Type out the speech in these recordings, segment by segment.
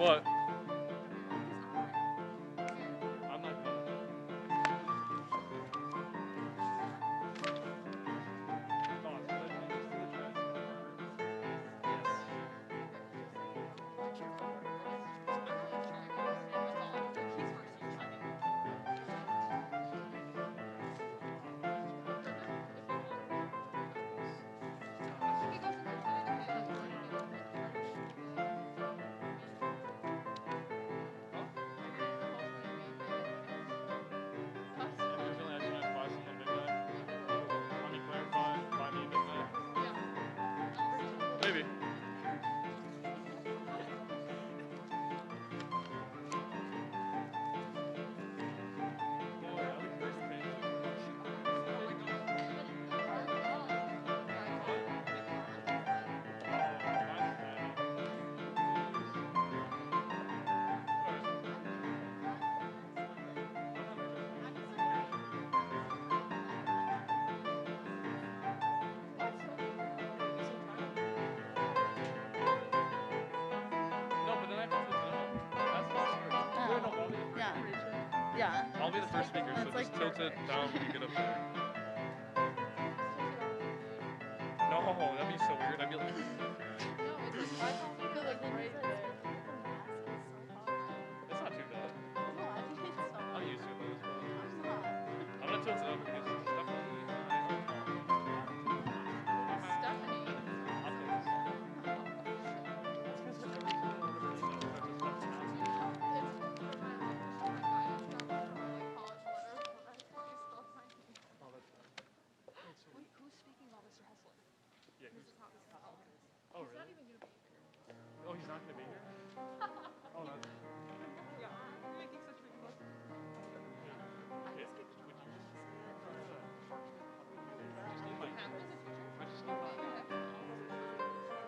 What? I'm not done. Thoughts? Put it into the chat. Yes. Huh? If you're feeling like you might buy someone midnight, let me clarify. Buy me midnight. Maybe. Boy, at least there's the page. No, but then I have to tilt it up. That's how it works. Wait, no, I'll be the first speaker. Yeah. I'll be the first speaker, so That's just like tilt it perfect. down when you get up there. No, that'd be so weird. I'd be like, it's not too bad. I'm used to it though. I'm gonna tilt it up because it's definitely I'll focus. That's because every single one of them is Oh, that's fine. Wait, so Who's speaking about Mr. Hessler? yeah, who's Oh, Oh, he's not really? even gonna be here. Oh, he's not gonna be here? Oh, no. Yeah, you're making such big fuss. Okay, would you just for the parchment, how do we do this? I just need my Pam was a teacher? I just need my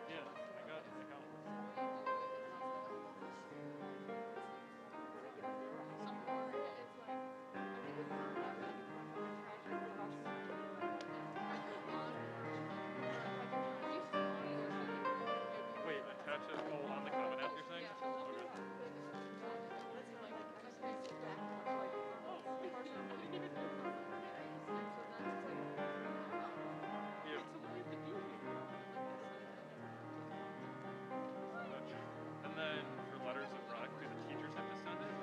Yeah, I got one. Wait, attach it on the Common App you're saying? Okay. Yeah. And then for letters of rec, do the teachers have to send it?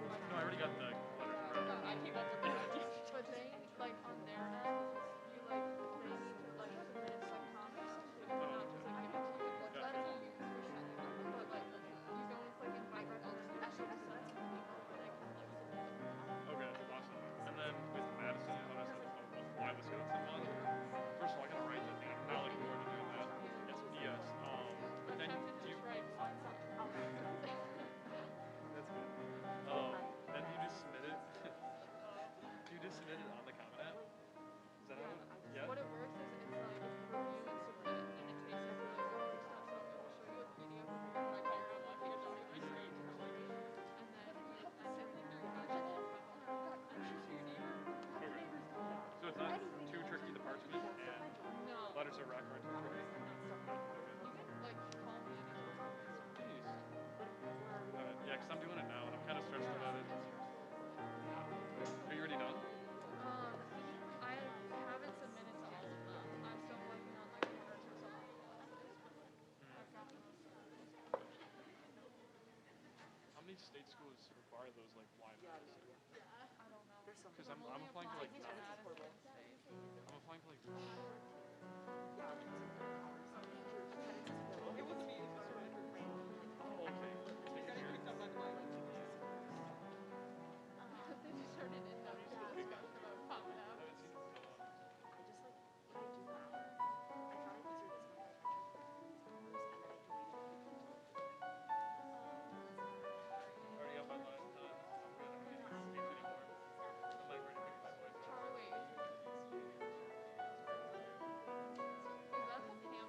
No, I already got the letters of rec. But they, like, on their end, you, like, they need to, like, submit some comments, not just, like, give it to you. Gotcha. That's all you can push it. But, like, you don't, like, invite others to send to people, but they can, like, submit them. Okay, awesome. And then with Madison, I noticed that why Wisconsin won. First of all, I gotta write that down. I'm not looking forward to doing that. It's BS. But then do you That's good. Then you just submit it. You just submit it on the Common App? Is that how it? Yeah? What it works is it's like review and submit, and it takes you through like the steps. So it will show you a PDF of your like your document that you create, and then you send it through Archibald. Okay. So it's not too tricky, the parchment and No. letters of rec aren't too tricky? You can like call me anytime. Jeez. Yeah, because I'm doing it now and I'm kind of stressed about it. Are you already done? I haven't submitted to all of them. I'm still working on like one or two some of the classes, but I've got most of them. How many state schools require those like blind medicine? I don't know. Because I'm applying for like I'm applying for like It was me. Oh, okay. Take a year. They just started induction discussion about Common I App. haven't seen it in so long. I already got my last time. I'm good. I don't need to speak anymore. I'm like ready to pick my voice up. Charlie. Is that the Pam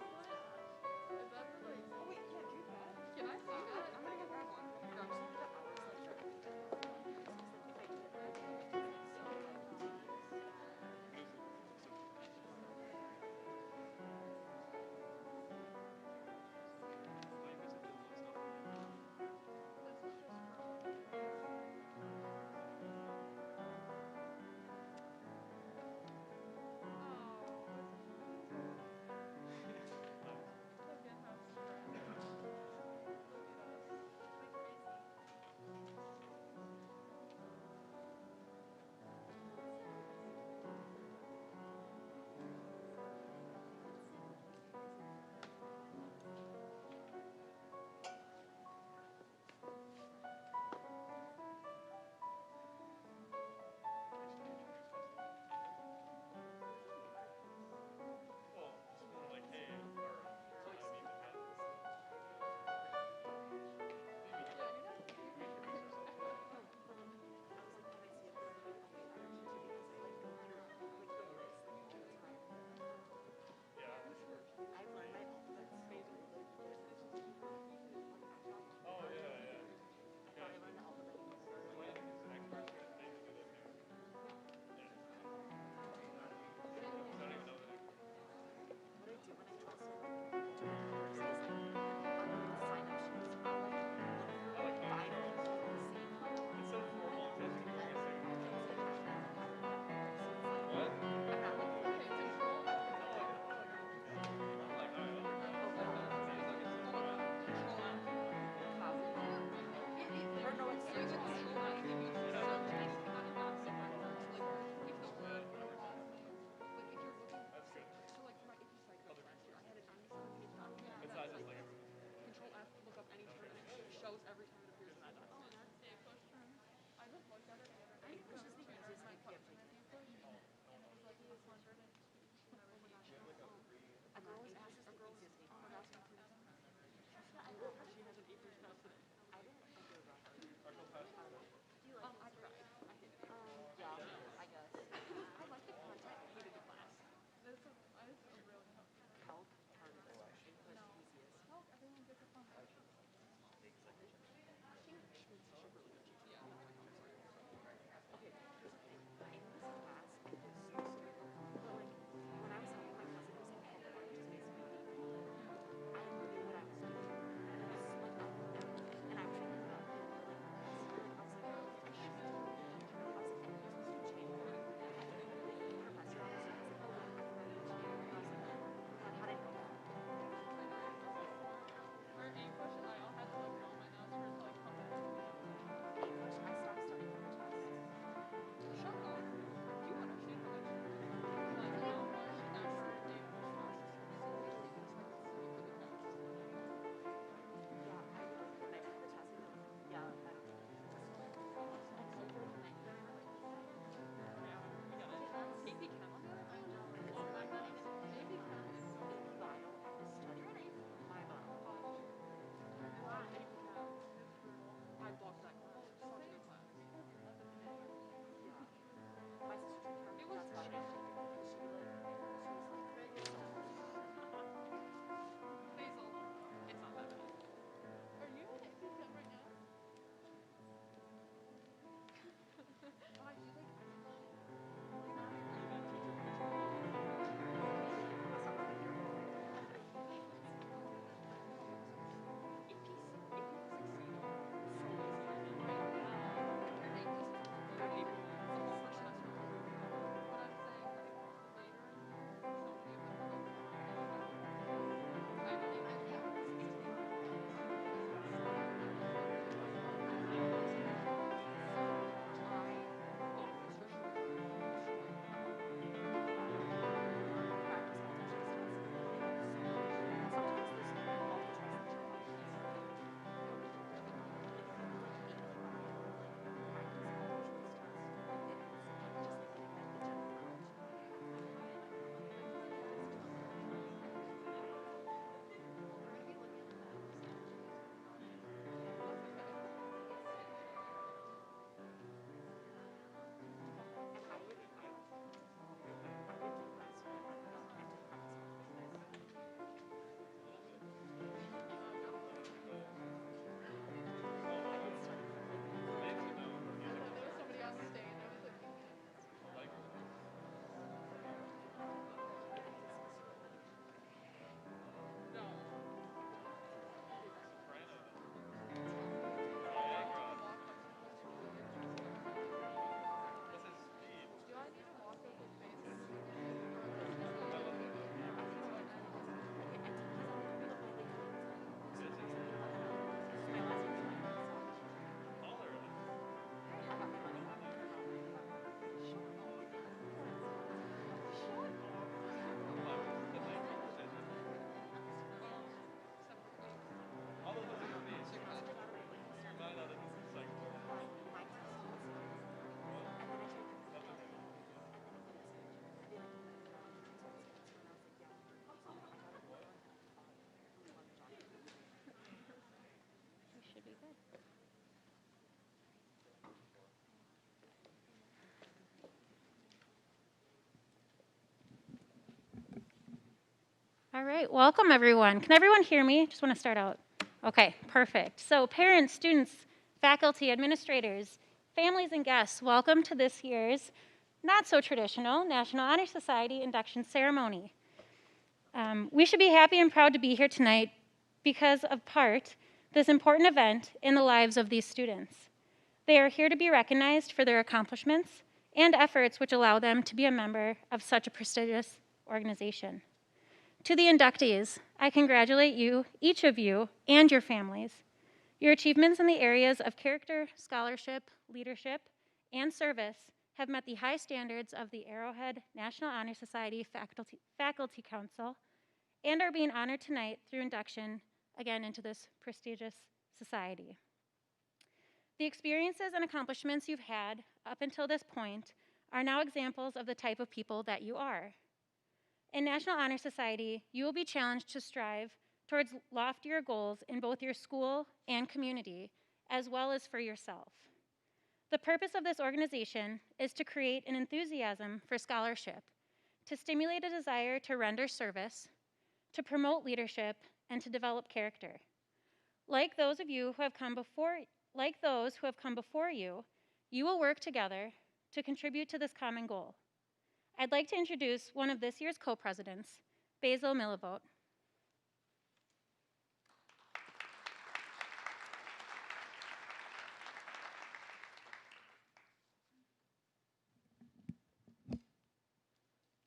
All right, welcome everyone. Can everyone hear me? Just want to start out. Okay, perfect. So parents, students, faculty, administrators, families, and guests, welcome to this year's not so traditional National Honor Society induction ceremony. We should be happy and proud to be here tonight because of part this important event in the lives of these students. They are here to be recognized for their accomplishments and efforts which allow them to be a member of such a prestigious organization. To the inductees, I congratulate you, each of you, and your families. Your achievements in the areas of character, scholarship, leadership, and service have met the high standards of the Arrowhead National Honor Society Faculty Council and are being honored tonight through induction, again, into this prestigious society. The experiences and accomplishments you've had up until this point are now examples of the type of people that you are. In National Honor Society, you will be challenged to strive towards loftier goals in both your school and community, as well as for yourself. The purpose of this organization is to create an enthusiasm for scholarship, to stimulate a desire to render service, to promote leadership, and to develop character. Like those who have come before you, you will work together to contribute to this common goal. I'd like to introduce one of this year's co-presidents, Basil Millivote.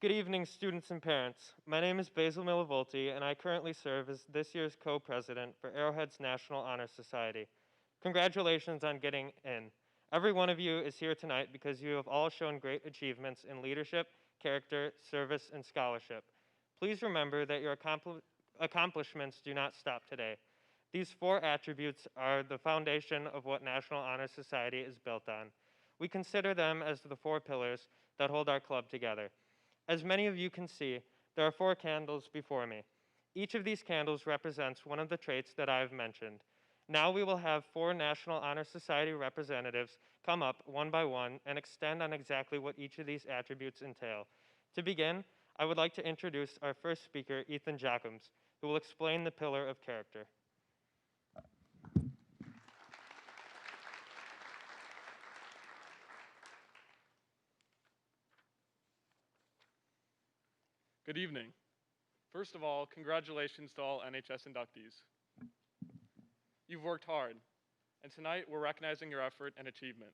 Good evening, students and parents. My name is Basil Millivolti, and I currently serve as this year's co-president for Arrowhead's National Honor Society. Congratulations on getting in. Every one of you is here tonight because you have all shown great achievements in leadership, character, service, and scholarship. Please remember that your accomplishments do not stop today. These 4 attributes are the foundation of what National Honor Society is built on. We consider them as the 4 pillars that hold our club together. As many of you can see, there are 4 candles before me. Each of these candles represents one of the traits that I have mentioned. Now we will have 4 National Honor Society representatives come up one by one and extend on exactly what each of these attributes entail. To begin, I would like to introduce our first speaker, Ethan Jacobs, who will explain the pillar of character. Good evening. First of all, congratulations to all NHS inductees. You've worked hard, and tonight we're recognizing your effort and achievement.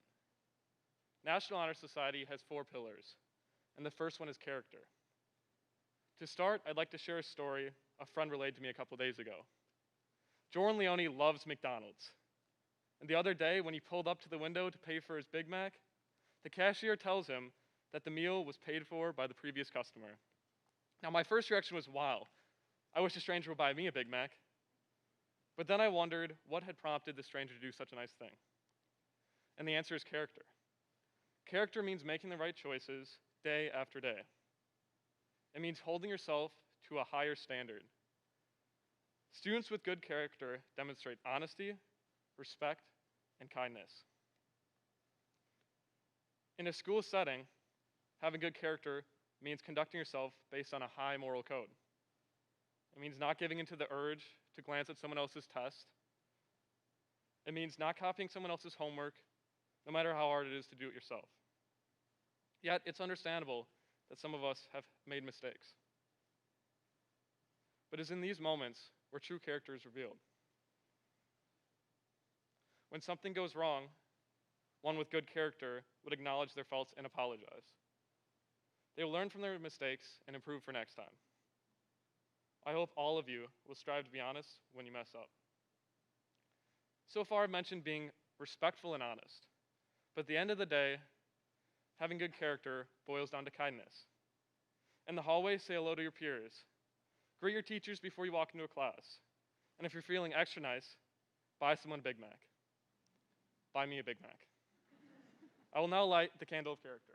National Honor Society has 4 pillars, and the first one is character. To start, I'd like to share a story a friend relayed to me a couple days ago. Jordan Leone loves McDonald's, and the other day when he pulled up to the window to pay for his Big Mac, the cashier tells him that the meal was paid for by the previous customer. Now, my first reaction was, wow, I wish a stranger would buy me a Big Mac. But then I wondered what had prompted the stranger to do such a nice thing. And the answer is character. Character means making the right choices day after day. It means holding yourself to a higher standard. Students with good character demonstrate honesty, respect, and kindness. In a school setting, having good character means conducting yourself based on a high moral code. It means not giving into the urge to glance at someone else's test. It means not copying someone else's homework, no matter how hard it is to do it yourself. Yet, it's understandable that some of us have made mistakes. But it's in these moments where true character is revealed. When something goes wrong, one with good character would acknowledge their faults and apologize. They will learn from their mistakes and improve for next time. I hope all of you will strive to be honest when you mess up. So far, I've mentioned being respectful and honest. But at the end of the day, having good character boils down to kindness. In the hallway, say hello to your peers. Greet your teachers before you walk into a class. And if you're feeling extra nice, buy someone a Big Mac. Buy me a Big Mac. I will now light the candle of character.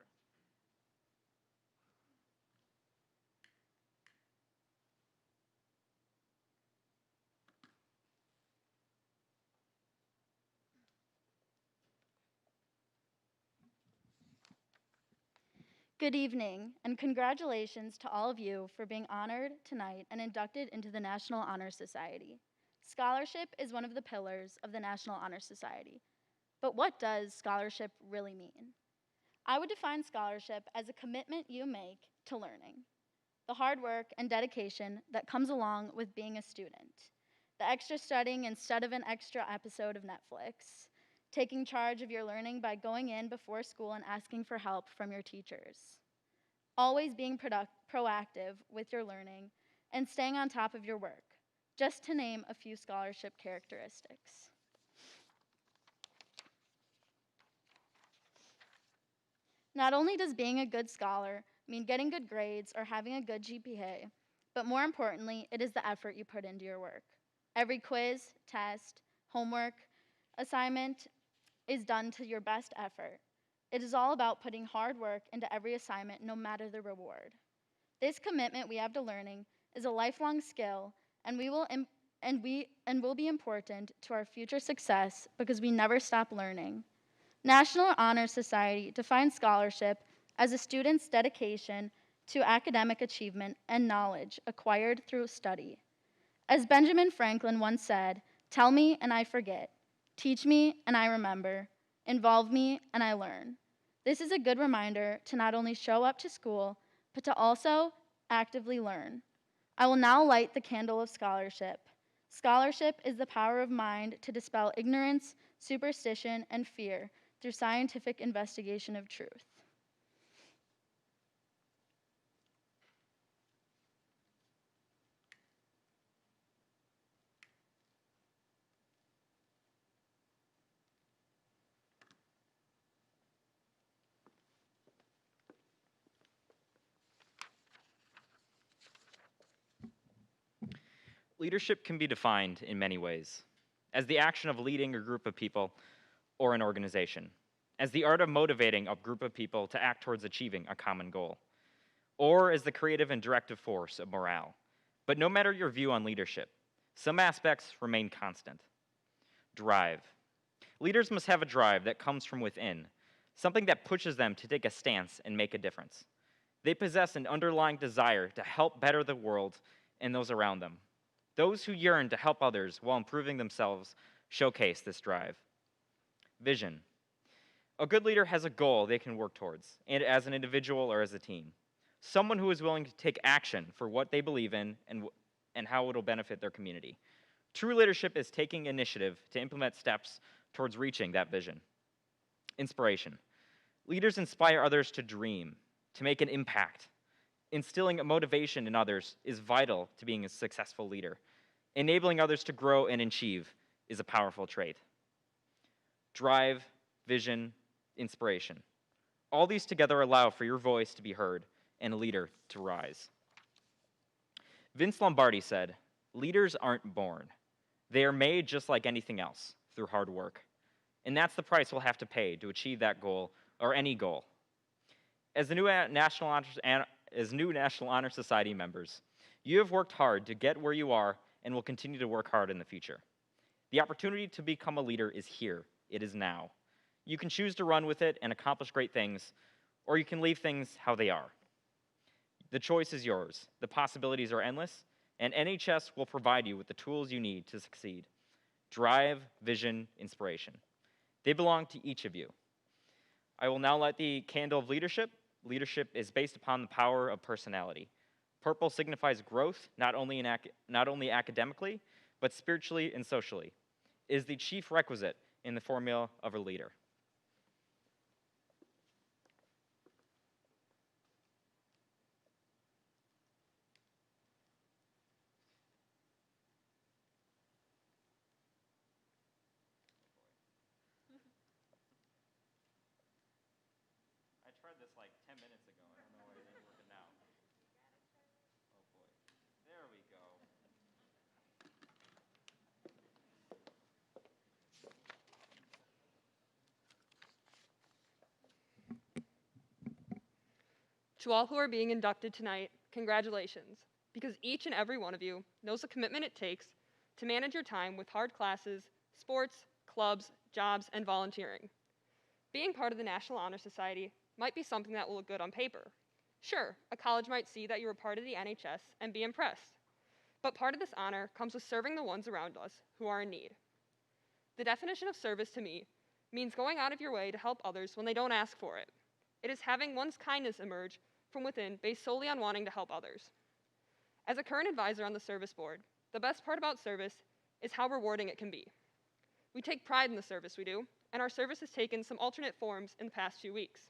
Good evening, and congratulations to all of you for being honored tonight and inducted into the National Honor Society. Scholarship is one of the pillars of the National Honor Society. But what does scholarship really mean? I would define scholarship as a commitment you make to learning, the hard work and dedication that comes along with being a student, the extra studying instead of an extra episode of Netflix, taking charge of your learning by going in before school and asking for help from your teachers, always being proactive with your learning, and staying on top of your work, just to name a few scholarship characteristics. Not only does being a good scholar mean getting good grades or having a good GPA, but more importantly, it is the effort you put into your work. Every quiz, test, homework, assignment is done to your best effort. It is all about putting hard work into every assignment, no matter the reward. This commitment we have to learning is a lifelong skill, and will be important to our future success because we never stop learning. National Honor Society defines scholarship as a student's dedication to academic achievement and knowledge acquired through study. As Benjamin Franklin once said, "Tell me and I forget. Teach me and I remember. Involve me and I learn." This is a good reminder to not only show up to school, but to also actively learn. I will now light the candle of scholarship. Scholarship is the power of mind to dispel ignorance, superstition, and fear through scientific investigation of truth. Leadership can be defined in many ways as the action of leading a group of people or an organization, as the art of motivating a group of people to act towards achieving a common goal, or as the creative and directive force of morale. But no matter your view on leadership, some aspects remain constant. Drive. Leaders must have a drive that comes from within, something that pushes them to take a stance and make a difference. They possess an underlying desire to help better the world and those around them. Those who yearn to help others while improving themselves showcase this drive. Vision. A good leader has a goal they can work towards, and as an individual or as a team. Someone who is willing to take action for what they believe in and how it will benefit their community. True leadership is taking initiative to implement steps towards reaching that vision. Inspiration. Leaders inspire others to dream, to make an impact. Instilling a motivation in others is vital to being a successful leader. Enabling others to grow and achieve is a powerful trait. Drive, vision, inspiration. All these together allow for your voice to be heard and a leader to rise. Vince Lombardi said, "Leaders aren't born. They are made just like anything else, through hard work. And that's the price we'll have to pay to achieve that goal, or any goal." As new National Honor Society members, you have worked hard to get where you are and will continue to work hard in the future. The opportunity to become a leader is here. It is now. You can choose to run with it and accomplish great things, or you can leave things how they are. The choice is yours. The possibilities are endless, and NHS will provide you with the tools you need to succeed. Drive, vision, inspiration. They belong to each of you. I will now light the candle of leadership. Leadership is based upon the power of personality. Purple signifies growth, not only academically, but spiritually and socially. It is the chief requisite in the formula of a leader. I tried this like 10 minutes ago. I don't know why it ain't working now. Oh boy. There we go. To all who are being inducted tonight, congratulations, because each and every one of you knows the commitment it takes to manage your time with hard classes, sports, clubs, jobs, and volunteering. Being part of the National Honor Society might be something that will look good on paper. Sure, a college might see that you're a part of the NHS and be impressed. But part of this honor comes with serving the ones around us who are in need. The definition of service to me means going out of your way to help others when they don't ask for it. It is having one's kindness emerge from within based solely on wanting to help others. As a current advisor on the service board, the best part about service is how rewarding it can be. We take pride in the service we do, and our service has taken some alternate forms in the past few weeks.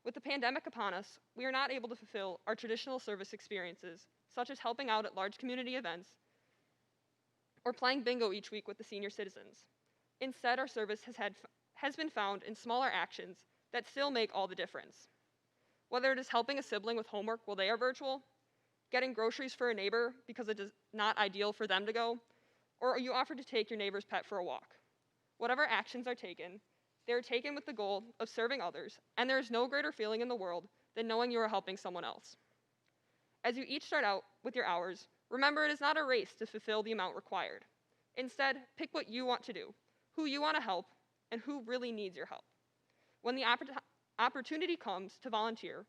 With the pandemic upon us, we are not able to fulfill our traditional service experiences, such as helping out at large community events or playing bingo each week with the senior citizens. Instead, our service has been found in smaller actions that still make all the difference. Whether it is helping a sibling with homework while they are virtual, getting groceries for a neighbor because it is not ideal for them to go, or you offer to take your neighbor's pet for a walk. Whatever actions are taken, they are taken with the goal of serving others, and there is no greater feeling in the world than knowing you are helping someone else. As you each start out with your hours, remember it is not a race to fulfill the amount required. Instead, pick what you want to do, who you want to help, and who really needs your help. When the opportunity comes to volunteer,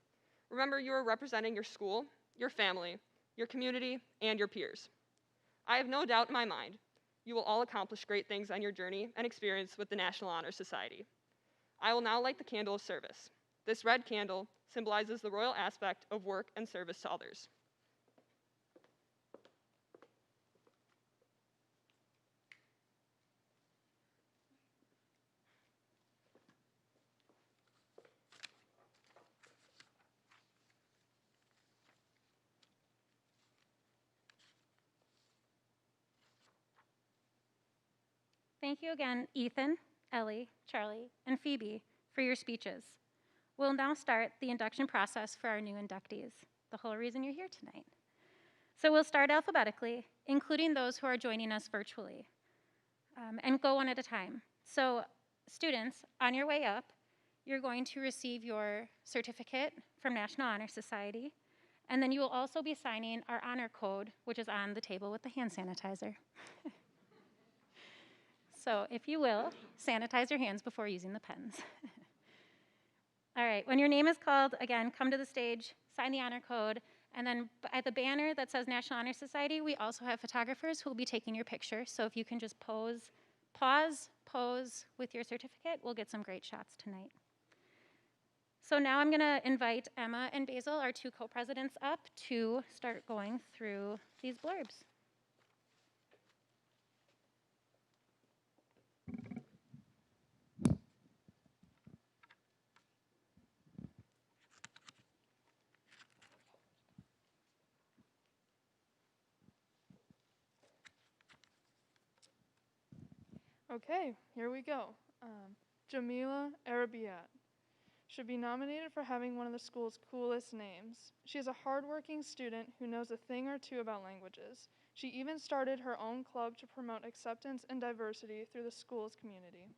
remember you are representing your school, your family, your community, and your peers. I have no doubt in my mind you will all accomplish great things on your journey and experience with the National Honor Society. I will now light the candle of service. This red candle symbolizes the royal aspect of work and service to others. Thank you again, Ethan, Ellie, Charlie, and Phoebe, for your speeches. We'll now start the induction process for our new inductees, the whole reason you're here tonight. So we'll start alphabetically, including those who are joining us virtually, and go one at a time. So students, on your way up, you're going to receive your certificate from National Honor Society, and then you will also be signing our honor code, which is on the table with the hand sanitizer. So if you will, sanitize your hands before using the pens. All right, when your name is called, again, come to the stage, sign the honor code, and then at the banner that says National Honor Society, we also have photographers who will be taking your picture. So if you can just pause with your certificate, we'll get some great shots tonight. So now I'm gonna invite Emma and Basil, our two co-presidents, up to start going through these blurbs. Okay, here we go. Jamila Arabiat should be nominated for having one of the school's coolest names. She is a hardworking student who knows a thing or two about languages. She even started her own club to promote acceptance and diversity through the school's community.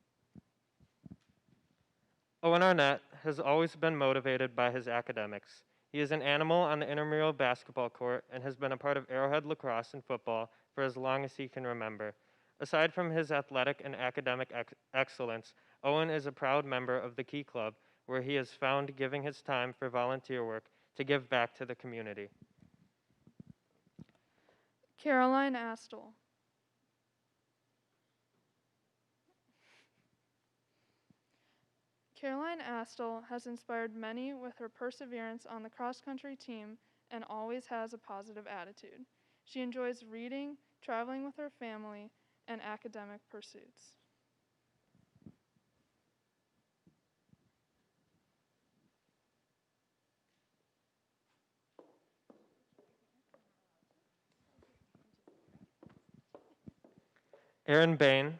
Owen Arnett has always been motivated by his academics. He is an animal on the intramural basketball court and has been a part of Arrowhead lacrosse and football for as long as he can remember. Aside from his athletic and academic excellence, Owen is a proud member of the Key Club, where he has found giving his time for volunteer work to give back to the community. Caroline Astle. Caroline Astle has inspired many with her perseverance on the cross-country team and always has a positive attitude. She enjoys reading, traveling with her family, and academic pursuits. Aaron Bain,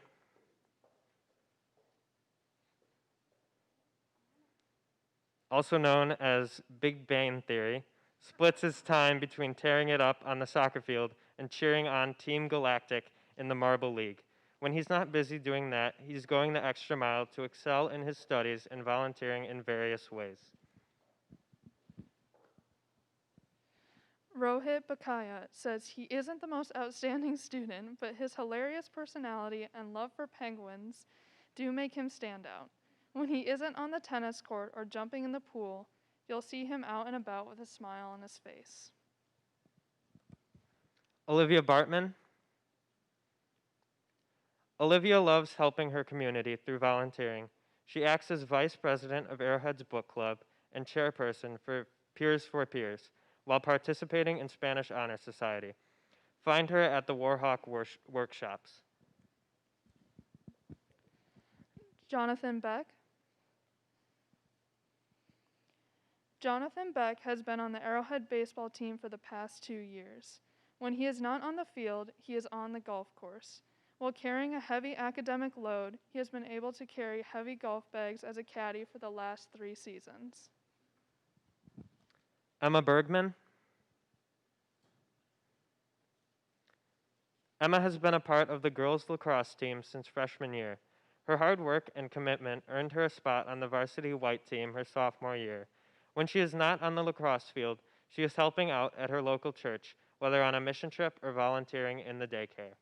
also known as Big Bang Theory, splits his time between tearing it up on the soccer field and cheering on Team Galactic in the Marble League. When he's not busy doing that, he's going the extra mile to excel in his studies and volunteering in various ways. Rohit Bakaya says he isn't the most outstanding student, but his hilarious personality and love for penguins do make him stand out. When he isn't on the tennis court or jumping in the pool, you'll see him out and about with a smile on his face. Olivia Bartman. Olivia loves helping her community through volunteering. She acts as vice president of Arrowhead's book club and chairperson for Peers for Peers while participating in Spanish Honor Society. Find her at the Warhawk workshops. Jonathan Beck. Jonathan Beck has been on the Arrowhead baseball team for the past 2 years. When he is not on the field, he is on the golf course. While carrying a heavy academic load, he has been able to carry heavy golf bags as a caddy for the last 3 seasons. Emma Bergman. Emma has been a part of the girls' lacrosse team since freshman year. Her hard work and commitment earned her a spot on the varsity white team her sophomore year. When she is not on the lacrosse field, she is helping out at her local church, whether on a mission trip or volunteering in the daycare.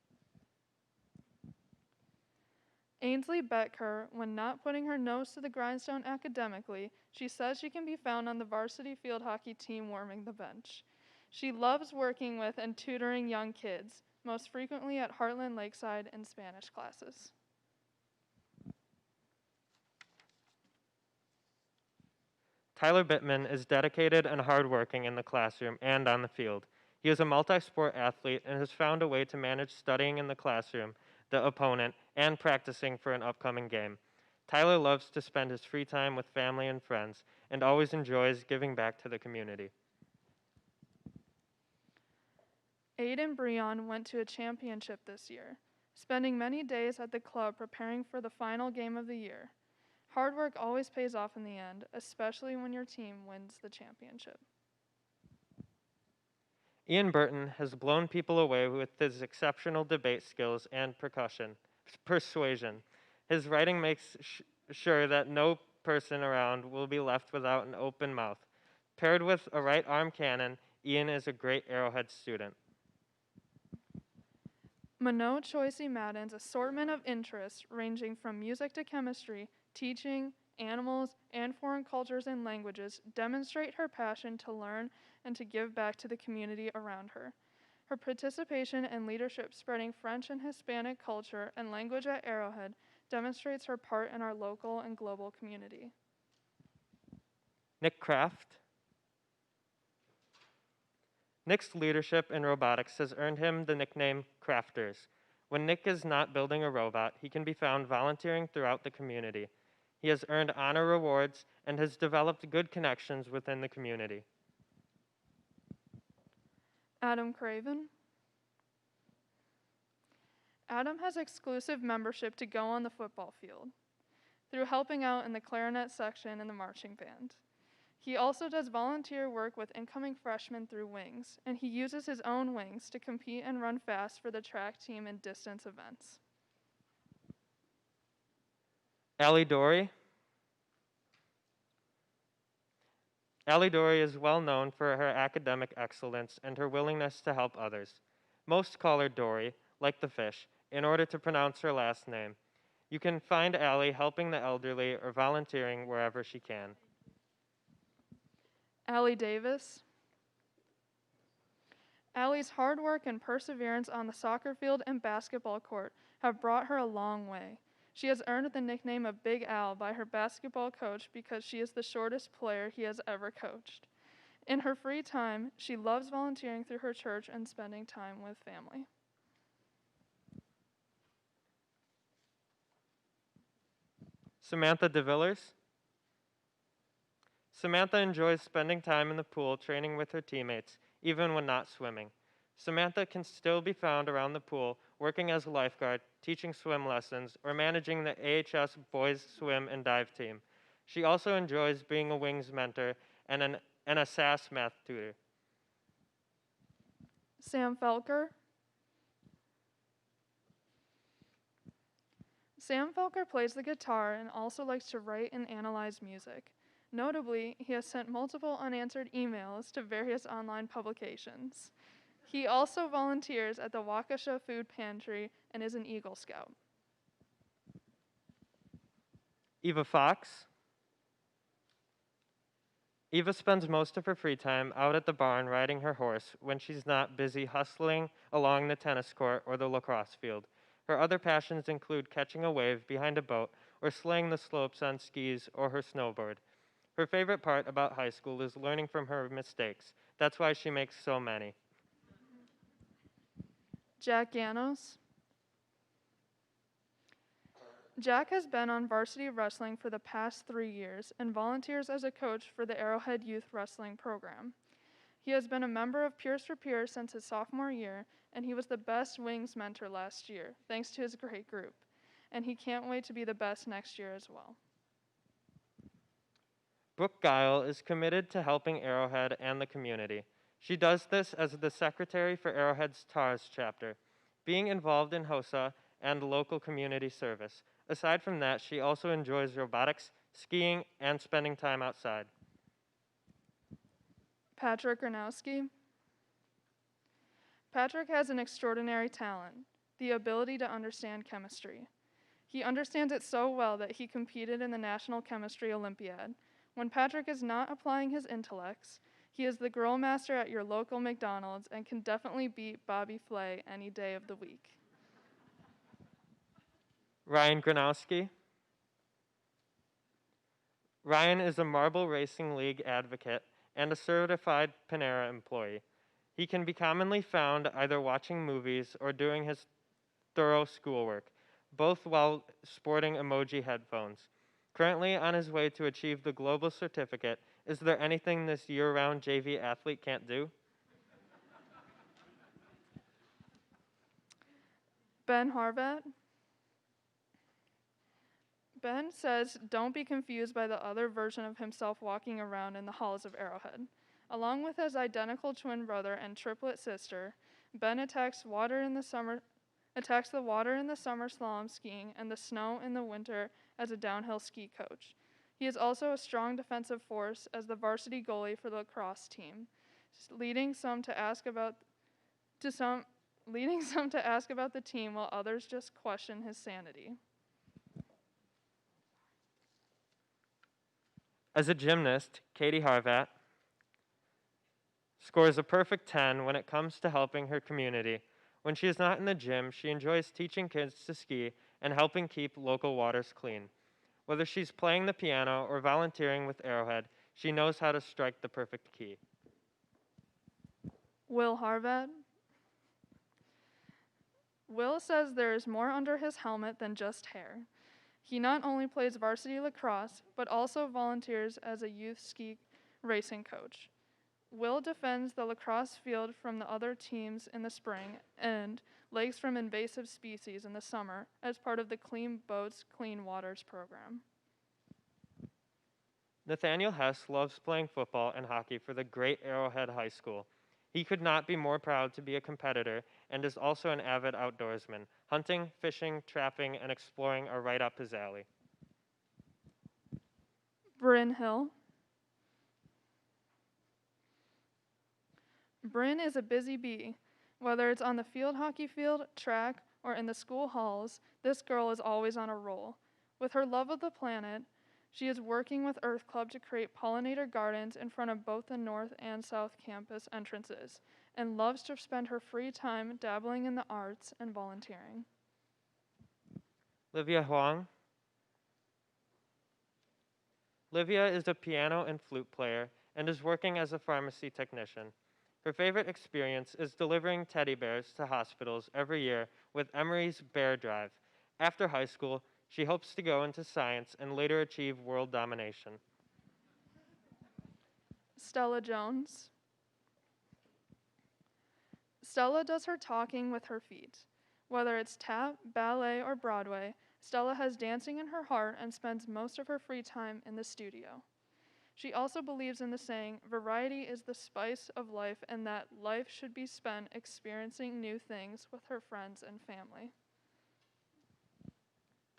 Ainsley Betker, when not putting her nose to the grindstone academically, she says she can be found on the varsity field hockey team warming the bench. She loves working with and tutoring young kids, most frequently at Heartland Lakeside in Spanish classes. Tyler Bittman is dedicated and hardworking in the classroom and on the field. He is a multi-sport athlete and has found a way to manage studying in the classroom, the opponent, and practicing for an upcoming game. Tyler loves to spend his free time with family and friends and always enjoys giving back to the community. Aiden Breon went to a championship this year, spending many days at the club preparing for the final game of the year. Hard work always pays off in the end, especially when your team wins the championship. Ian Burton has blown people away with his exceptional debate skills and persuasion. His writing makes sure that no person around will be left without an open mouth. Paired with a right arm cannon, Ian is a great Arrowhead student. Mano Choisey Madden's assortment of interests, ranging from music to chemistry, teaching, animals, and foreign cultures and languages, demonstrate her passion to learn and to give back to the community around her. Her participation and leadership spreading French and Hispanic culture and language at Arrowhead demonstrates her part in our local and global community. Nick Kraft. Nick's leadership in robotics has earned him the nickname Crafters. When Nick is not building a robot, he can be found volunteering throughout the community. He has earned honor rewards and has developed good connections within the community. Adam Craven. Adam has exclusive membership to go on the football field through helping out in the clarinet section and the marching band. He also does volunteer work with incoming freshmen through Wings, and he uses his own wings to compete and run fast for the track team in distance events. Allie Dory. Allie Dory is well known for her academic excellence and her willingness to help others. Most call her Dory, like the fish, in order to pronounce her last name. You can find Allie helping the elderly or volunteering wherever she can. Allie Davis. Allie's hard work and perseverance on the soccer field and basketball court have brought her a long way. She has earned the nickname of Big Al by her basketball coach because she is the shortest player he has ever coached. In her free time, she loves volunteering through her church and spending time with family. Samantha DeVillers. Samantha enjoys spending time in the pool training with her teammates, even when not swimming. Samantha can still be found around the pool, working as a lifeguard, teaching swim lessons, or managing the AHS boys swim and dive team. She also enjoys being a Wings mentor and a SAS math tutor. Sam Felker. Sam Felker plays the guitar and also likes to write and analyze music. Notably, he has sent multiple unanswered emails to various online publications. He also volunteers at the Waukesha Food Pantry and is an Eagle Scout. Eva Fox. Eva spends most of her free time out at the barn riding her horse when she's not busy hustling along the tennis court or the lacrosse field. Her other passions include catching a wave behind a boat or slaying the slopes on skis or her snowboard. Her favorite part about high school is learning from her mistakes. That's why she makes so many. Jack Ganos. Jack has been on varsity wrestling for the past 3 years and volunteers as a coach for the Arrowhead Youth Wrestling Program. He has been a member of Peers for Peers since his sophomore year, and he was the best wings mentor last year, thanks to his great group. And he can't wait to be the best next year as well. Brooke Guile is committed to helping Arrowhead and the community. She does this as the secretary for Arrowhead's TARS chapter, being involved in HOSA and local community service. Aside from that, she also enjoys robotics, skiing, and spending time outside. Patrick Gronowski. Patrick has an extraordinary talent, the ability to understand chemistry. He understands it so well that he competed in the National Chemistry Olympiad. When Patrick is not applying his intellects, he is the grill master at your local McDonald's and can definitely beat Bobby Flay any day of the week. Ryan Gronowski. Ryan is a Marble Racing League advocate and a certified Panera employee. He can be commonly found either watching movies or doing his thorough schoolwork, both while sporting emoji headphones. Currently on his way to achieve the global certificate, is there anything this year-round JV athlete can't do? Ben Harvat. Ben says, don't be confused by the other version of himself walking around in the halls of Arrowhead. Along with his identical twin brother and triplet sister, Ben attacks the water in the summer slalom skiing and the snow in the winter as a downhill ski coach. He is also a strong defensive force as the varsity goalie for the lacrosse team, leading some to ask about the team while others just question his sanity. As a gymnast, Katie Harvat scores a perfect 10 when it comes to helping her community. When she is not in the gym, she enjoys teaching kids to ski and helping keep local waters clean. Whether she's playing the piano or volunteering with Arrowhead, she knows how to strike the perfect key. Will Harvat. Will says there is more under his helmet than just hair. He not only plays varsity lacrosse, but also volunteers as a youth ski racing coach. Will defends the lacrosse field from the other teams in the spring and lakes from invasive species in the summer as part of the Clean Boats, Clean Waters program. Nathaniel Hess loves playing football and hockey for the great Arrowhead High School. He could not be more proud to be a competitor and is also an avid outdoorsman. Hunting, fishing, trapping, and exploring are right up his alley. Bryn Hill. Bryn is a busy bee. Whether it's on the field hockey field, track, or in the school halls, this girl is always on a roll. With her love of the planet, she is working with Earth Club to create pollinator gardens in front of both the North and South campus entrances, and loves to spend her free time dabbling in the arts and volunteering. Livia Huang. Livia is a piano and flute player and is working as a pharmacy technician. Her favorite experience is delivering teddy bears to hospitals every year with Emery's Bear Drive. After high school, she hopes to go into science and later achieve world domination. Stella Jones. Stella does her talking with her feet. Whether it's tap, ballet, or Broadway, Stella has dancing in her heart and spends most of her free time in the studio. She also believes in the saying, variety is the spice of life, and that life should be spent experiencing new things with her friends and family.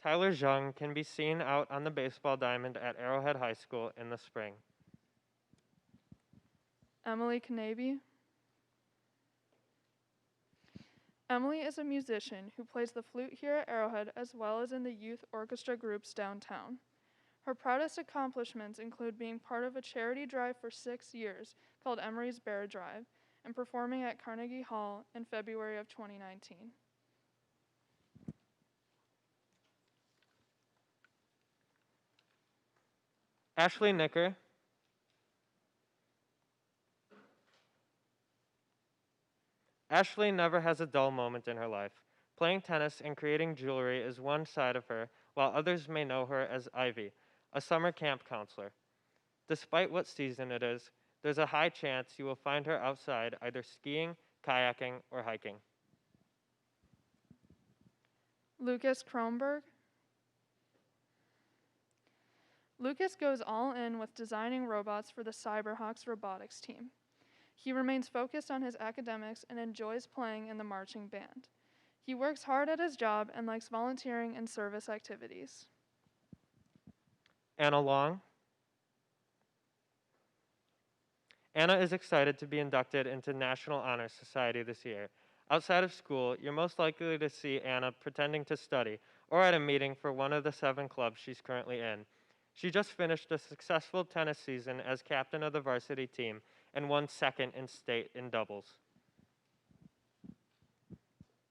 Tyler Zhang can be seen out on the baseball diamond at Arrowhead High School in the spring. Emily Knaby. Emily is a musician who plays the flute here at Arrowhead as well as in the youth orchestra groups downtown. Her proudest accomplishments include being part of a charity drive for 6 years called Emery's Bear Drive and performing at Carnegie Hall in February of 2019. Ashley Nicker. Ashley never has a dull moment in her life. Playing tennis and creating jewelry is one side of her, while others may know her as Ivy, a summer camp counselor. Despite what season it is, there's a high chance you will find her outside either skiing, kayaking, or hiking. Lucas Kronberg. Lucas goes all in with designing robots for the Cyberhawks robotics team. He remains focused on his academics and enjoys playing in the marching band. He works hard at his job and likes volunteering and service activities. Anna Long. Anna is excited to be inducted into National Honor Society this year. Outside of school, you're most likely to see Anna pretending to study or at a meeting for one of the 7 clubs she's currently in. She just finished a successful tennis season as captain of the varsity team and won second in state in doubles.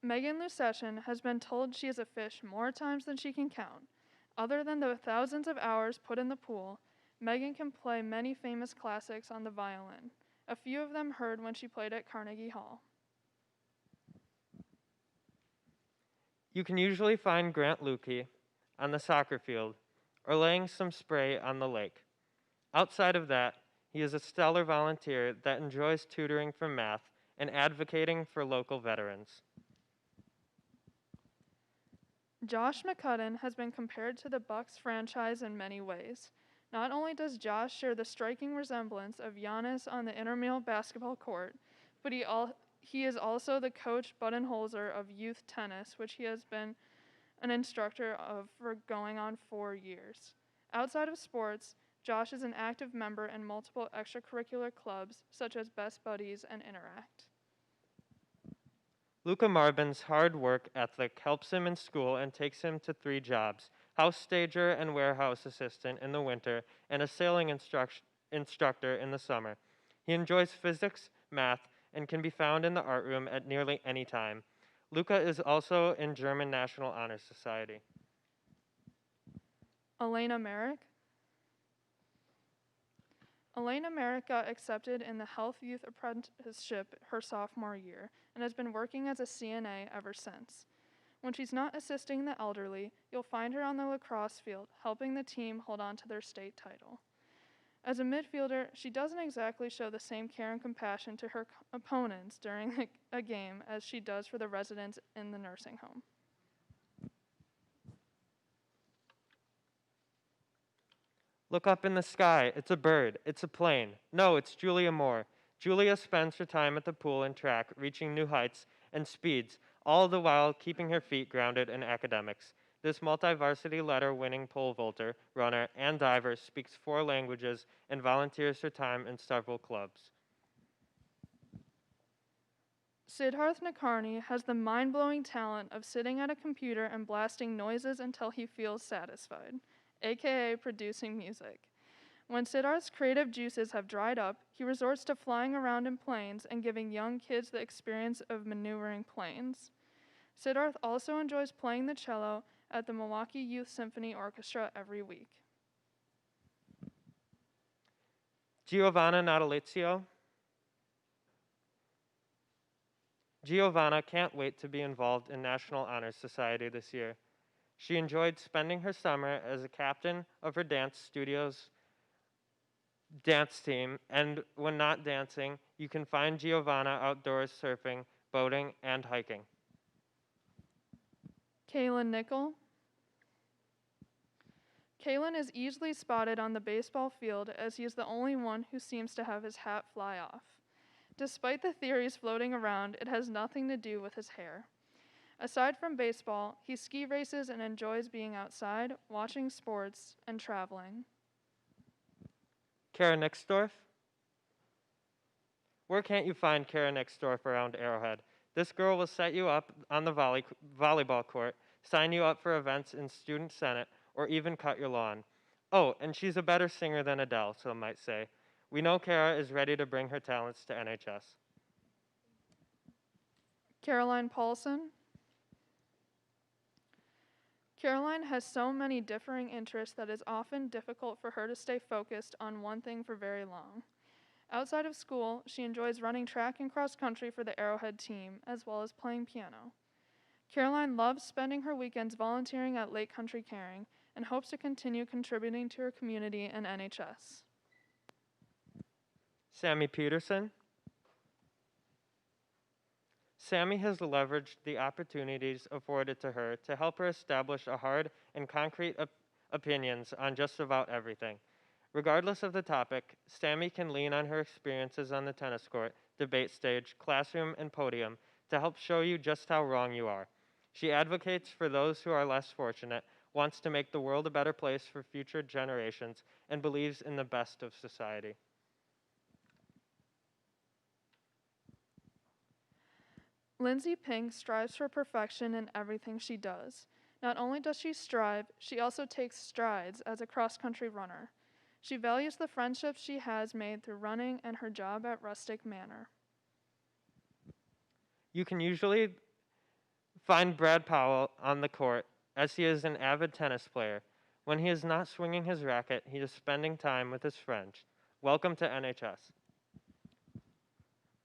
Megan Lucession has been told she is a fish more times than she can count. Other than the thousands of hours put in the pool, Megan can play many famous classics on the violin, a few of them heard when she played at Carnegie Hall. You can usually find Grant Lukey on the soccer field or laying some spray on the lake. Outside of that, he is a stellar volunteer that enjoys tutoring for math and advocating for local veterans. Josh McCudden has been compared to the Bucks franchise in many ways. Not only does Josh share the striking resemblance of Giannis on the intramural basketball court, but he is also the coach Budenholzer of youth tennis, which he has been an instructor of for going on 4 years. Outside of sports, Josh is an active member in multiple extracurricular clubs, such as Best Buddies and Interact. Luca Marbin's hard work ethic helps him in school and takes him to 3 jobs: house stager and warehouse assistant in the winter, and a sailing instructor in the summer. He enjoys physics, math, and can be found in the art room at nearly any time. Luca is also in German National Honor Society. Elena Merrick. Elena Merrick got accepted in the Health Youth Apprenticeship her sophomore year and has been working as a CNA ever since. When she's not assisting the elderly, you'll find her on the lacrosse field, helping the team hold on to their state title. As a midfielder, she doesn't exactly show the same care and compassion to her opponents during a game as she does for the residents in the nursing home. Look up in the sky. It's a bird. It's a plane. No, it's Julia Moore. Julia spends her time at the pool and track, reaching new heights and speeds, all the while keeping her feet grounded in academics. This multi-varsity letter-winning pole vaulter, runner, and diver speaks 4 languages and volunteers her time in several clubs. Siddharth Nakarni has the mind-blowing talent of sitting at a computer and blasting noises until he feels satisfied, aka producing music. When Siddharth's creative juices have dried up, he resorts to flying around in planes and giving young kids the experience of maneuvering planes. Siddharth also enjoys playing the cello at the Milwaukee Youth Symphony Orchestra every week. Giovanna Natalizio. Giovanna can't wait to be involved in National Honor Society this year. She enjoyed spending her summer as a captain of her dance studio's dance team, and when not dancing, you can find Giovanna outdoors surfing, boating, and hiking. Kaylin Nickel. Kaylin is easily spotted on the baseball field as he is the only one who seems to have his hat fly off. Despite the theories floating around, it has nothing to do with his hair. Aside from baseball, he ski races and enjoys being outside, watching sports, and traveling. Kara Nixdorf. Where can't you find Kara Nixdorf around Arrowhead? This girl will set you up on the volleyball court, sign you up for events in Student Senate, or even cut your lawn. Oh, and she's a better singer than Adele, some might say. We know Kara is ready to bring her talents to NHS. Caroline Paulson. Caroline has so many differing interests that it's often difficult for her to stay focused on one thing for very long. Outside of school, she enjoys running track and cross country for the Arrowhead team, as well as playing piano. Caroline loves spending her weekends volunteering at Lake Country Caring and hopes to continue contributing to her community and NHS. Sammy Peterson. Sammy has leveraged the opportunities afforded to her to help her establish a hard and concrete opinions on just about everything. Regardless of the topic, Sammy can lean on her experiences on the tennis court, debate stage, classroom, and podium to help show you just how wrong you are. She advocates for those who are less fortunate, wants to make the world a better place for future generations, and believes in the best of society. Lindsay Pink strives for perfection in everything she does. Not only does she strive, she also takes strides as a cross-country runner. She values the friendships she has made through running and her job at Rustic Manor. You can usually find Brad Powell on the court, as he is an avid tennis player. When he is not swinging his racket, he is spending time with his friends. Welcome to NHS.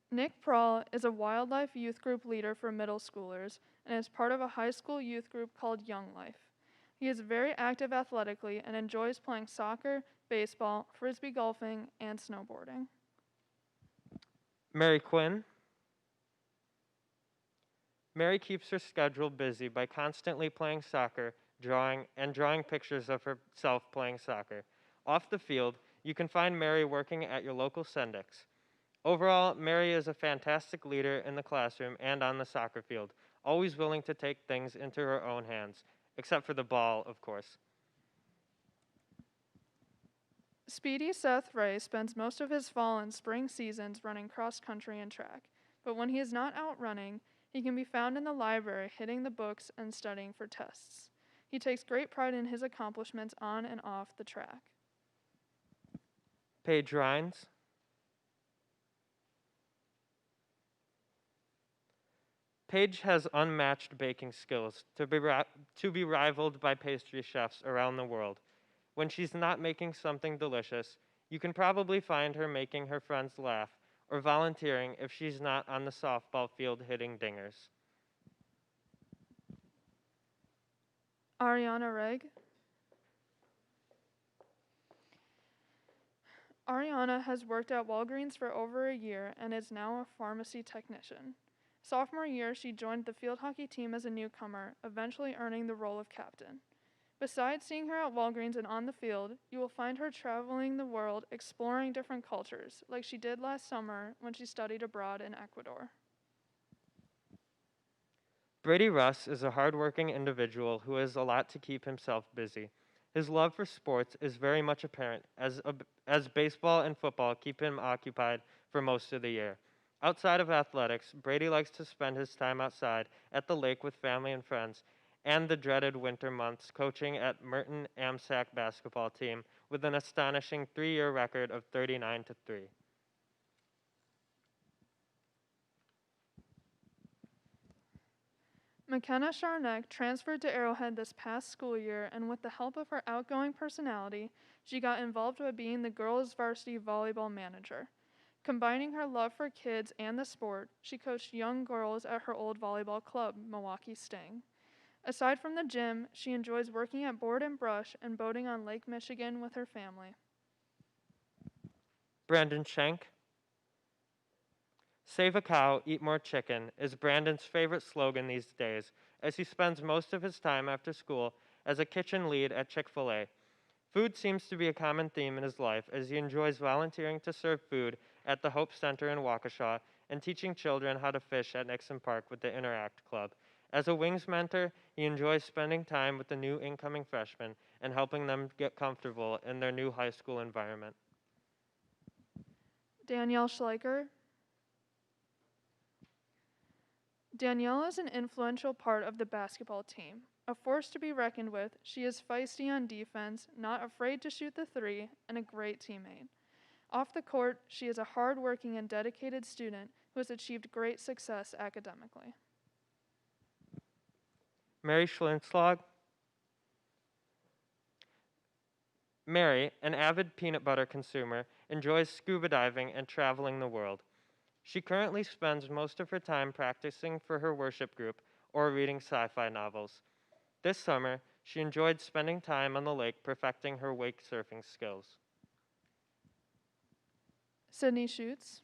Nick Prawl is a wildlife youth group leader for middle schoolers and is part of a high school youth group called Young Life. He is very active athletically and enjoys playing soccer, baseball, frisbee golfing, and snowboarding. Mary Quinn. Mary keeps her schedule busy by constantly playing soccer, drawing pictures of herself playing soccer. Off the field, you can find Mary working at your local Sendix. Overall, Mary is a fantastic leader in the classroom and on the soccer field, always willing to take things into her own hands, except for the ball, of course. Speedy Seth Ray spends most of his fall and spring seasons running cross country and track, but when he is not out running, he can be found in the library hitting the books and studying for tests. He takes great pride in his accomplishments on and off the track. Paige Rhines. Paige has unmatched baking skills to be rivaled by pastry chefs around the world. When she's not making something delicious, you can probably find her making her friends laugh or volunteering if she's not on the softball field hitting dingers. Ariana Regg. Ariana has worked at Walgreens for over a year and is now a pharmacy technician. Sophomore year, she joined the field hockey team as a newcomer, eventually earning the role of captain. Besides seeing her at Walgreens and on the field, you will find her traveling the world exploring different cultures, like she did last summer when she studied abroad in Ecuador. Brady Russ is a hardworking individual who has a lot to keep himself busy. His love for sports is very much apparent, as baseball and football keep him occupied for most of the year. Outside of athletics, Brady likes to spend his time outside at the lake with family and friends, and the dreaded winter months coaching at Merton AMSAC basketball team with an astonishing 3-year record of 39-3. McKenna Charneck transferred to Arrowhead this past school year, and with the help of her outgoing personality, she got involved by being the girls' varsity volleyball manager. Combining her love for kids and the sport, she coached young girls at her old volleyball club, Milwaukee Sting. Aside from the gym, she enjoys working at Board and Brush and boating on Lake Michigan with her family. Brandon Schenk. Save a cow, eat more chicken is Brandon's favorite slogan these days, as he spends most of his time after school as a kitchen lead at Chick-fil-A. Food seems to be a common theme in his life, as he enjoys volunteering to serve food at the Hope Center in Waukesha and teaching children how to fish at Nixon Park with the Interact Club. As a wings mentor, he enjoys spending time with the new incoming freshmen and helping them get comfortable in their new high school environment. Danielle Schleicher. Danielle is an influential part of the basketball team. A force to be reckoned with, she is feisty on defense, not afraid to shoot the three, and a great teammate. Off the court, she is a hard-working and dedicated student who has achieved great success academically. Mary Schlintzlog. Mary, an avid peanut butter consumer, enjoys scuba diving and traveling the world. She currently spends most of her time practicing for her worship group or reading sci-fi novels. This summer, she enjoyed spending time on the lake perfecting her wake surfing skills. Sydney Schutz.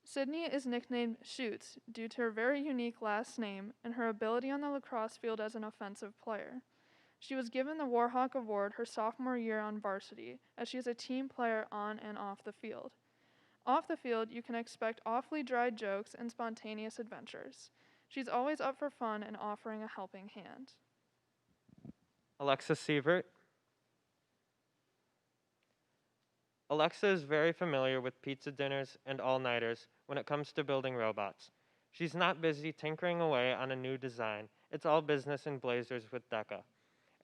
Sydney is nicknamed Schutz due to her very unique last name and her ability on the lacrosse field as an offensive player. She was given the Warhawk Award her sophomore year on varsity, as she is a team player on and off the field. Off the field, you can expect awfully dry jokes and spontaneous adventures. She's always up for fun and offering a helping hand. Alexa Sievert. Alexa is very familiar with pizza dinners and all-nighters when it comes to building robots. She's not busy tinkering away on a new design. It's all business and blazers with Deca.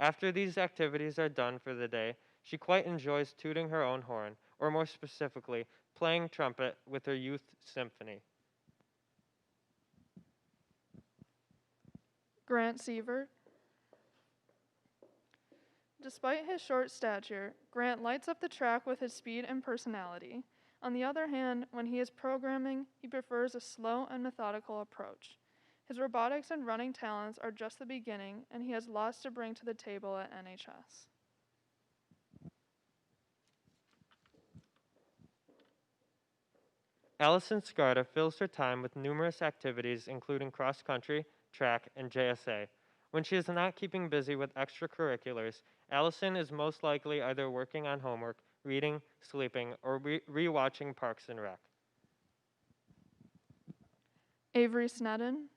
After these activities are done for the day, she quite enjoys tooting her own horn, or more specifically, playing trumpet with her youth symphony. Grant Sievert. Despite his short stature, Grant lights up the track with his speed and personality. On the other hand, when he is programming, he prefers a slow and methodical approach. His robotics and running talents are just the beginning, and he has lots to bring to the table at NHS. Allison Scarta fills her time with numerous activities including cross-country, track, and JSA. When she is not keeping busy with extracurriculars, Allison is most likely either working on homework, reading, sleeping, or re-watching Parks and Rec. Avery Snedden.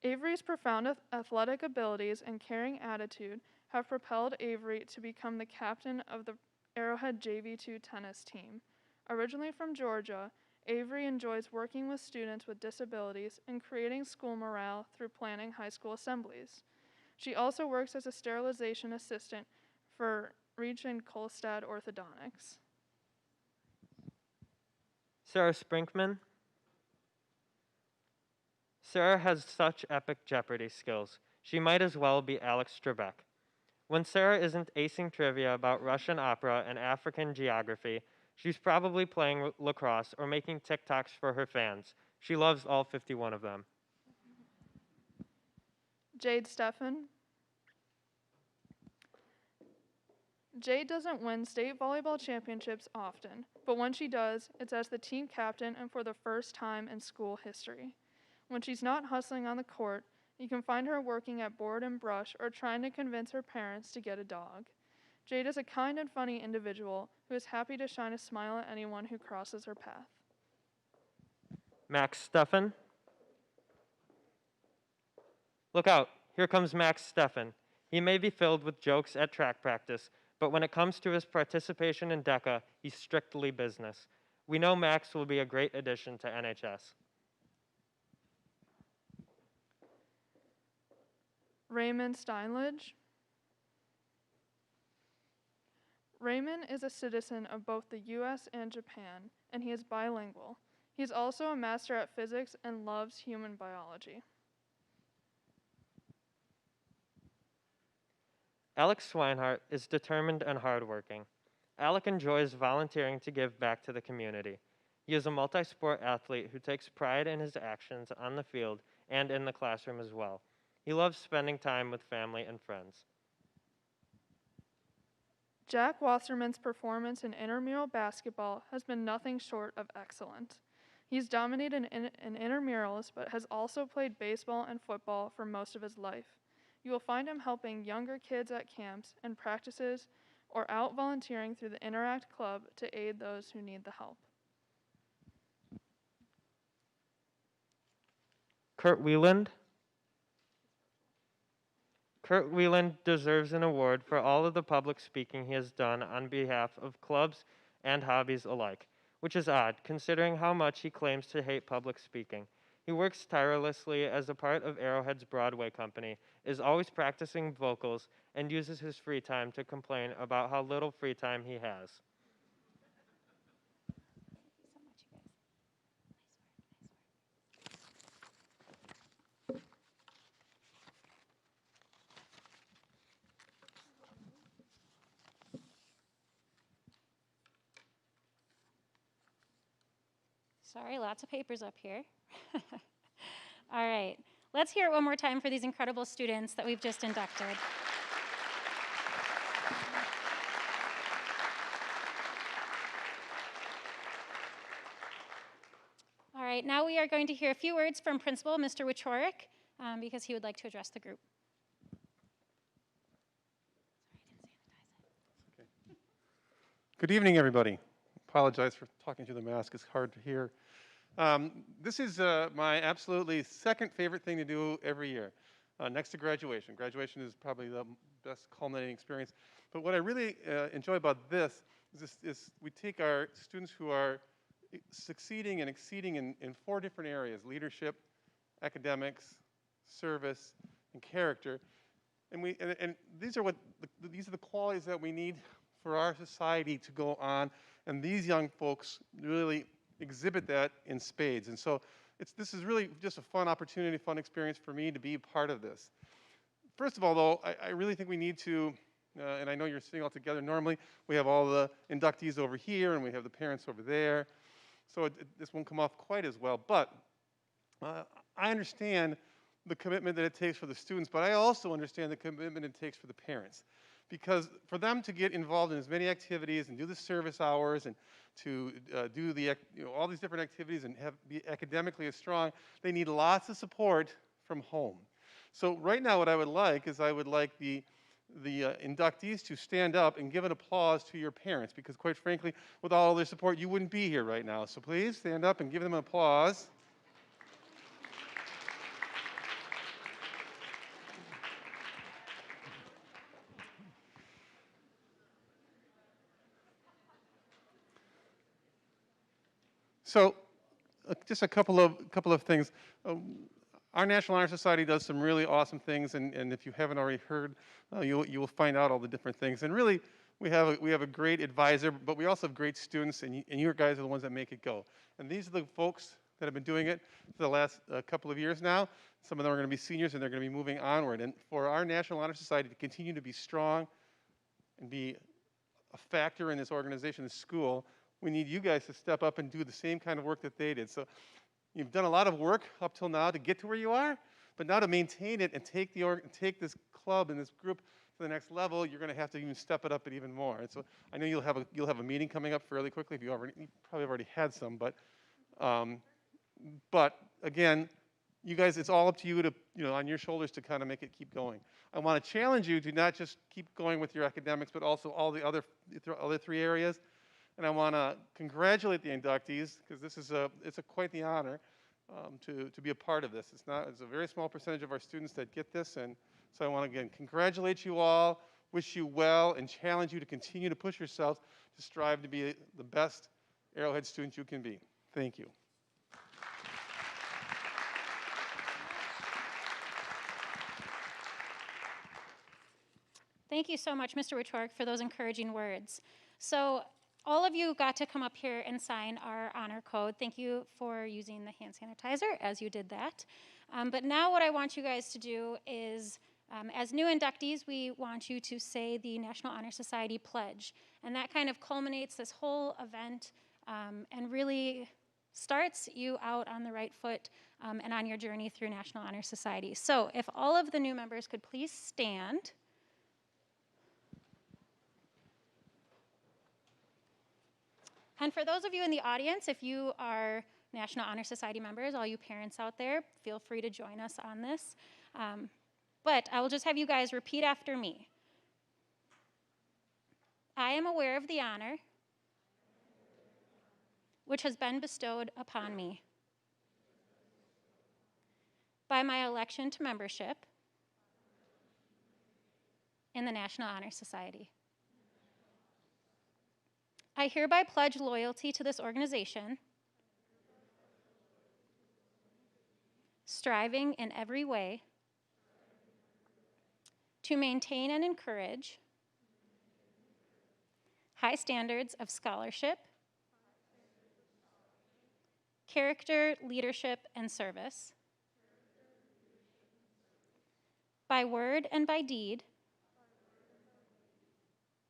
Avery's profound athletic abilities and caring attitude have propelled Avery to become the captain of the Arrowhead JV2 tennis team. Originally from Georgia, Avery enjoys working with students with disabilities and creating school morale through planning high school assemblies. She also works as a sterilization assistant for Reach and Kolstad Orthodontics. Sarah Sprinkman. Sarah has such epic Jeopardy skills. She might as well be Alex Trebek. When Sarah isn't acing trivia about Russian opera and African geography, she's probably playing lacrosse or making TikToks for her fans. She loves all 51 of them. Jade Steffen. Jade doesn't win state volleyball championships often, but when she does, it's as the team captain and for the first time in school history. When she's not hustling on the court, you can find her working at Board and Brush or trying to convince her parents to get a dog. Jade is a kind and funny individual who is happy to shine a smile at anyone who crosses her path. Max Steffen. Look out, here comes Max Steffen. He may be filled with jokes at track practice, but when it comes to his participation in DECA, he's strictly business. We know Max will be a great addition to NHS. Raymond Steinledge. Raymond is a citizen of both the US and Japan, and he is bilingual. He is also a master at physics and loves human biology. Alex Swinehart is determined and hardworking. Alec enjoys volunteering to give back to the community. He is a multi-sport athlete who takes pride in his actions on the field and in the classroom as well. He loves spending time with family and friends. Jack Wasserman's performance in intramural basketball has been nothing short of excellent. He's dominated in intramurals, but has also played baseball and football for most of his life. You will find him helping younger kids at camps and practices or out volunteering through the Interact Club to aid those who need the help. Kurt Wieland. Kurt Wieland deserves an award for all of the public speaking he has done on behalf of clubs and hobbies alike. which is odd considering how much he claims to hate public speaking. He works tirelessly as a part of Arrowhead's Broadway company, is always practicing vocals, and uses his free time to complain about how little free time he has. Sorry, lots of papers up here. All right, let's hear it one more time for these incredible students that we've just inducted. All right, now we are going to hear a few words from Principal Mr. Wichorek, because he would like to address the group. Good evening, everybody. Apologize for talking through the mask. It's hard to hear. This is my absolutely second favorite thing to do every year, next to graduation. Graduation is probably the best culminating experience. But what I really enjoy about this is we take our students who are succeeding and exceeding in 4 different areas: leadership, academics, service, and character. And these are these are the qualities that we need for our society to go on, and these young folks really exhibit that in spades. And so this is really just a fun opportunity, fun experience for me to be part of this. First of all, though, I really think we need to, and I know you're sitting all together normally, we have all the inductees over here, and we have the parents over there, so this won't come off quite as well. But I understand the commitment that it takes for the students, but I also understand the commitment it takes for the parents. Because for them to get involved in as many activities and do the service hours and to do the all these different activities and be academically as strong, they need lots of support from home. So right now, what I would like is the inductees to stand up and give an applause to your parents, because quite frankly, with all their support, you wouldn't be here right now. So please stand up and give them an applause. So, just a couple of things. Our National Honor Society does some really awesome things, and if you haven't already heard, you will find out all the different things. And really, we have a great advisor, but we also have great students, and you guys are the ones that make it go. And these are the folks that have been doing it for the last couple of years now. Some of them are going to be seniors, and they're going to be moving onward. And for our National Honor Society to continue to be strong and be a factor in this organization, this school, we need you guys to step up and do the same kind of work that they did. So you've done a lot of work up till now to get to where you are, but now to maintain it and take this club and this group to the next level, you're going to have to even step it up even more. And so I know you'll have a meeting coming up fairly quickly. You probably already had some, but again, you guys, it's all up to you to, on your shoulders to kind of make it keep going. I want to challenge you to not just keep going with your academics, but also all the other 3 areas. And I want to congratulate the inductees, because it's quite the honor to be a part of this. It's a very small percentage of our students that get this, and so I want to again congratulate you all, wish you well, and challenge you to continue to push yourselves to strive to be the best Arrowhead student you can be. Thank you. Thank you so much, Mr. Wichorek, for those encouraging words. So all of you got to come up here and sign our honor code. Thank you for using the hand sanitizer as you did that. But now what I want you guys to do is, as new inductees, we want you to say the National Honor Society pledge. And that kind of culminates this whole event and really starts you out on the right foot and on your journey through National Honor Society. So if all of the new members could please stand. And for those of you in the audience, if you are National Honor Society members, all you parents out there, feel free to join us on this. But I will just have you guys repeat after me. I am aware of the honor which has been bestowed upon me by my election to membership in the National Honor Society. I hereby pledge loyalty to this organization, striving in every way to maintain and encourage high standards of scholarship, character, leadership, and service, by word and by deed,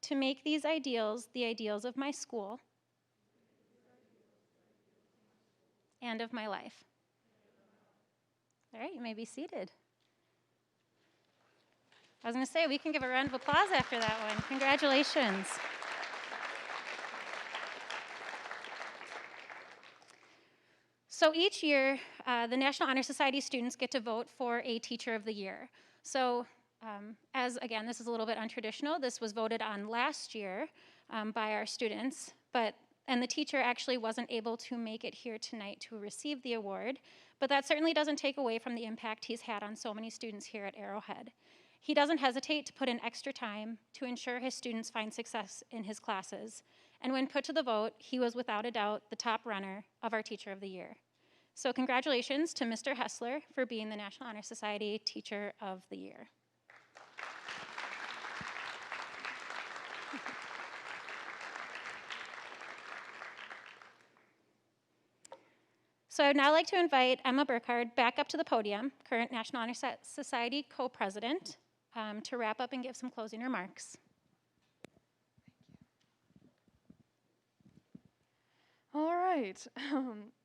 to make these ideals the ideals of my school and of my life. All right, you may be seated. I was going to say, we can give a round of applause after that one. Congratulations. So each year, the National Honor Society students get to vote for a Teacher of the Year. So again, this is a little bit untraditional. This was voted on last year by our students, and the teacher actually wasn't able to make it here tonight to receive the award, but that certainly doesn't take away from the impact he's had on so many students here at Arrowhead. He doesn't hesitate to put in extra time to ensure his students find success in his classes, and when put to the vote, he was without a doubt the top runner of our Teacher of the Year. So congratulations to Mr. Hessler for being the National Honor Society Teacher of the Year. So I'd now like to invite Emma Burkhardt back up to the podium, current National Honor Society co-president, to wrap up and give some closing remarks. All right.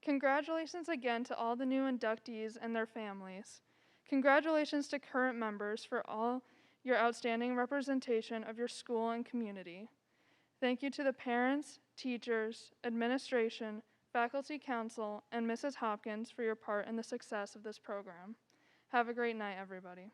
Congratulations again to all the new inductees and their families. Congratulations to current members for all your outstanding representation of your school and community. Thank you to the parents, teachers, administration, faculty council, and Mrs. Hopkins for your part in the success of this program. Have a great night, everybody.